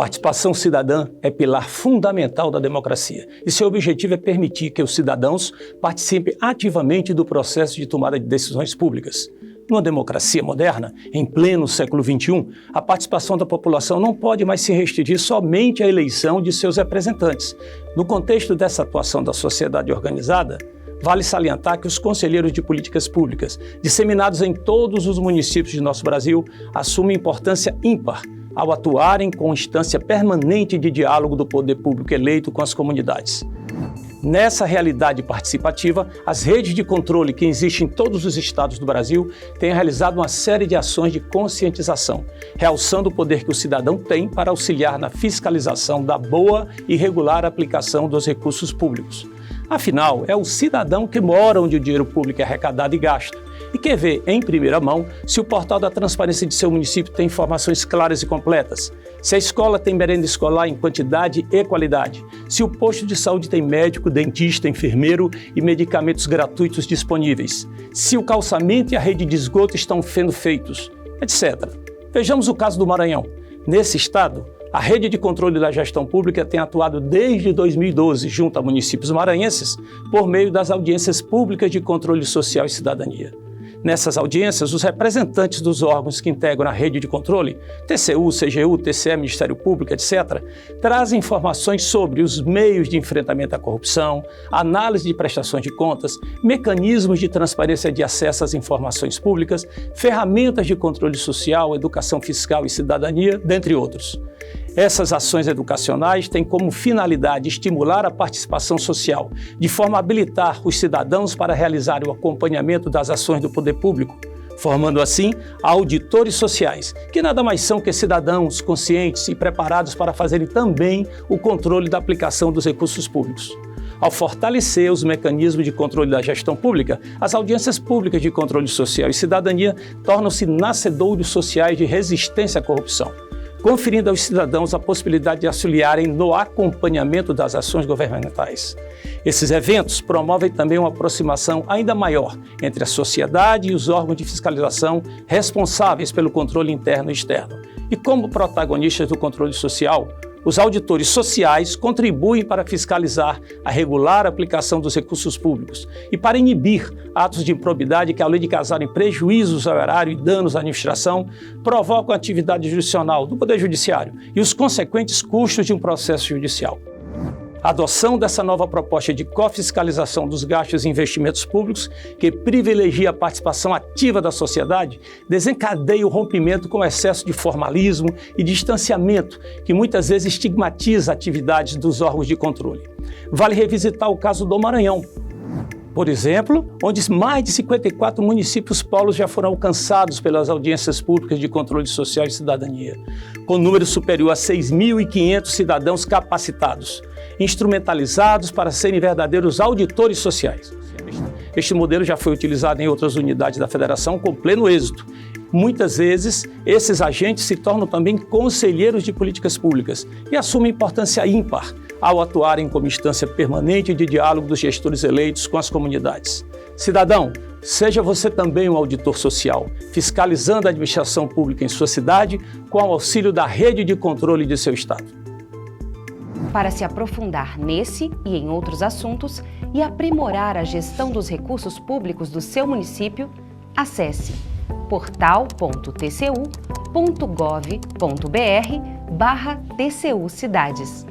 Participação cidadã é pilar fundamental da democracia e seu objetivo é permitir que os cidadãos participem ativamente do processo de tomada de decisões públicas. Numa democracia moderna, em pleno século XXI, a participação da população não pode mais se restringir somente à eleição de seus representantes. No contexto dessa atuação da sociedade organizada, vale salientar que os conselheiros de políticas públicas, disseminados em todos os municípios de nosso Brasil, assumem importância ímpar ao atuarem com instância permanente de diálogo do poder público eleito com as comunidades. Nessa realidade participativa, as redes de controle que existem em todos os estados do Brasil têm realizado uma série de ações de conscientização, realçando o poder que o cidadão tem para auxiliar na fiscalização da boa e regular aplicação dos recursos públicos. Afinal, é o cidadão que mora onde o dinheiro público é arrecadado e gasto e quer ver em primeira mão se o portal da transparência de seu município tem informações claras e completas, se a escola tem merenda escolar em quantidade e qualidade, se o posto de saúde tem médico, dentista, enfermeiro e medicamentos gratuitos disponíveis, se o calçamento e a rede de esgoto estão sendo feitos, etc. Vejamos o caso do Maranhão. Nesse estado, a Rede de Controle da Gestão Pública tem atuado desde 2012 junto a municípios maranhenses por meio das audiências públicas de controle social e cidadania. Nessas audiências, os representantes dos órgãos que integram a rede de controle, TCU, CGU, TCE, Ministério Público, etc., trazem informações sobre os meios de enfrentamento à corrupção, análise de prestações de contas, mecanismos de transparência de acesso às informações públicas, ferramentas de controle social, educação fiscal e cidadania, dentre outros. Essas ações educacionais têm como finalidade estimular a participação social, de forma a habilitar os cidadãos para realizar o acompanhamento das ações do poder público, formando assim auditores sociais, que nada mais são que cidadãos conscientes e preparados para fazerem também o controle da aplicação dos recursos públicos. Ao fortalecer os mecanismos de controle da gestão pública, as audiências públicas de controle social e cidadania tornam-se nascedouros sociais de resistência à corrupção, conferindo aos cidadãos a possibilidade de auxiliarem no acompanhamento das ações governamentais. Esses eventos promovem também uma aproximação ainda maior entre a sociedade e os órgãos de fiscalização responsáveis pelo controle interno e externo. E como protagonistas do controle social, os auditores sociais contribuem para fiscalizar a regular aplicação dos recursos públicos e para inibir atos de improbidade que, além de causarem prejuízos ao erário e danos à administração, provocam a atividade jurisdicional do Poder Judiciário e os consequentes custos de um processo judicial. A adoção dessa nova proposta de cofiscalização dos gastos e investimentos públicos, que privilegia a participação ativa da sociedade, desencadeia o rompimento com o excesso de formalismo e distanciamento que muitas vezes estigmatiza atividades dos órgãos de controle. Vale revisitar o caso do Maranhão, por exemplo, onde mais de 54 municípios polos já foram alcançados pelas audiências públicas de controle social e cidadania, com número superior a 6.500 cidadãos capacitados, instrumentalizados para serem verdadeiros auditores sociais. Este modelo já foi utilizado em outras unidades da Federação com pleno êxito. Muitas vezes, esses agentes se tornam também conselheiros de políticas públicas e assumem importância ímpar ao atuarem como instância permanente de diálogo dos gestores eleitos com as comunidades. Cidadão, seja você também um auditor social, fiscalizando a administração pública em sua cidade com o auxílio da rede de controle de seu estado. Para se aprofundar nesse e em outros assuntos e aprimorar a gestão dos recursos públicos do seu município, acesse portal.tcu.gov.br/TCU Cidades.